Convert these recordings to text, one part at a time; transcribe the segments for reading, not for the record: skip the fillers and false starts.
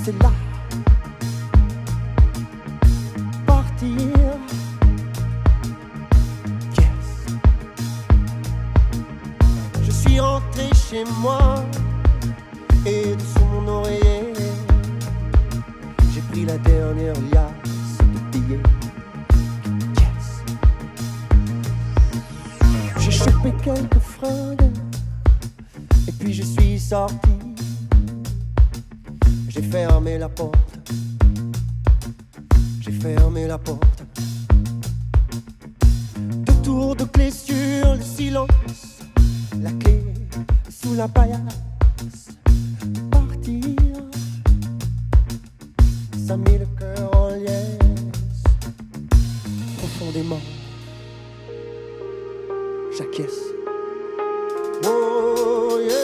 c'est là. Partir. Yes. Je suis rentré chez moi et dessous mon oreiller, j'ai pris la dernière liasse de billets. Yes. J'ai chopé quelques fringues et puis je suis sorti. J'ai fermé la porte. J'ai fermé la porte. Deux tours de clé sur le silence. La clé sous la paillasse. Partir. Ça met le cœur en liesse. Profondément. J'acquiesce. Oh yeah.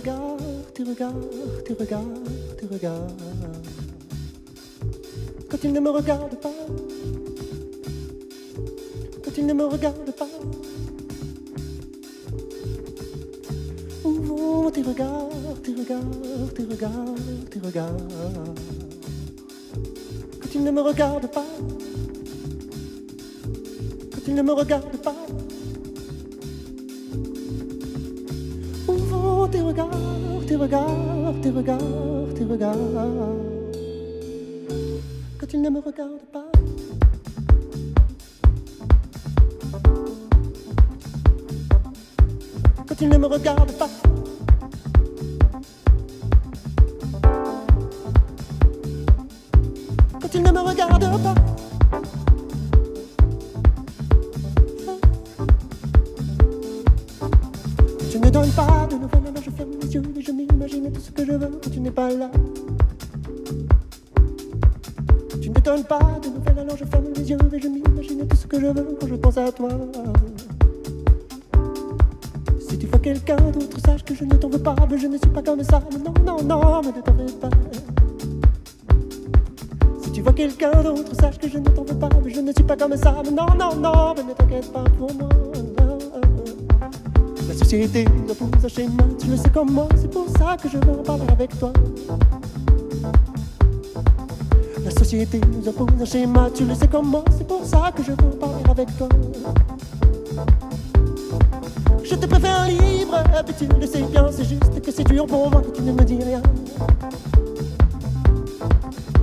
regards, tes regards, tes regards, tes regards. Quand il ne me regarde pas, quand il ne me regarde pas. Où vont tes regards, tes regards, tes regards, tes regards. Quand il ne me regarde pas, quand il ne me regarde pas. Où vont tes regards, tes regards, tes regards, tes regards. Quand il ne me regarde pas. Quand il ne me regarde pas. Quand il ne me regarde pas. Tu ne donnes pas de nouvelles, alors je ferme les yeux et je m'imagine tout ce que je veux quand tu n'es pas là. Tu ne donnes pas de nouvelles, alors je ferme les yeux et je m'imagine tout ce que je veux quand je pense à toi. Si tu vois quelqu'un d'autre, sache que je ne t'en veux pas, mais je ne suis pas comme ça. Non, non, non, mais ne t'en veux pas. Si tu vois quelqu'un d'autre, sache que je ne t'en veux pas, mais je ne suis pas comme ça. Mais non, non, non, mais ne t'inquiète pas pour moi. La société nous impose un schéma, tu le sais comme moi, c'est pour ça que je veux en parler avec toi. La société nous impose un schéma, tu le sais comme moi, c'est pour ça que je veux en parler avec toi. Je te préfère libre, mais tu le sais bien, c'est juste que c'est dur pour moi que tu ne me dis rien.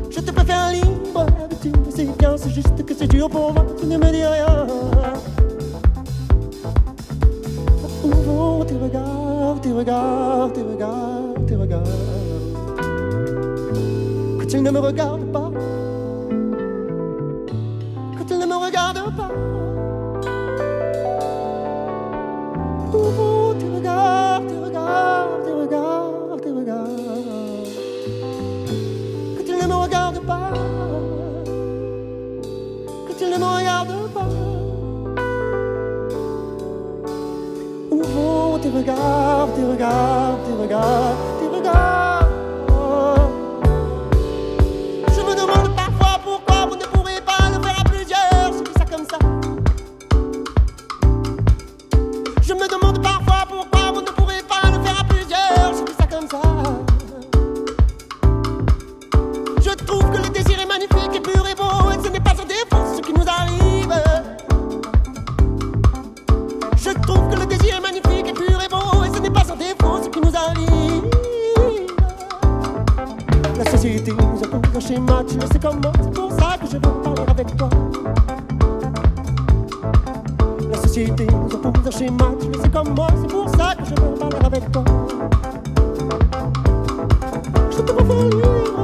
Je te préfère libre, mais tu le sais bien, c'est juste que c'est dur pour moi que tu ne me dis rien. Où vont tes regards, tes regards, tes regards, tes regards. Quand il ne me regarde pas, quand il ne me regarde pas. Où vont tes regards, tes regards, tes regards, tes regards. Quand il ne me regarde pas, quand il ne me regarde pas. Où vont tes regards, tes regards, tes regards, tes regards. Je me demande parfois pourquoi vous ne pourrez pas le faire à plusieurs. Je dis ça comme ça. Je me demande parfois pourquoi vous ne pourrez pas le faire à plusieurs. Je dis ça comme ça. Je trouve que le désir est magnifique et pur et beau, et ce n'est pas un défaut, c'est ce qui nous arrive. Je trouve que le désir est magnifique et pur et beau, et ce n'est pas un défaut, ce qui nous arrive. La société nous impose un schéma, tu le sais comme moi, c'est pour ça que je veux parler avec toi. La société nous impose un schéma, tu le sais comme moi, c'est pour ça que je veux parler avec toi. Je te préfère libre,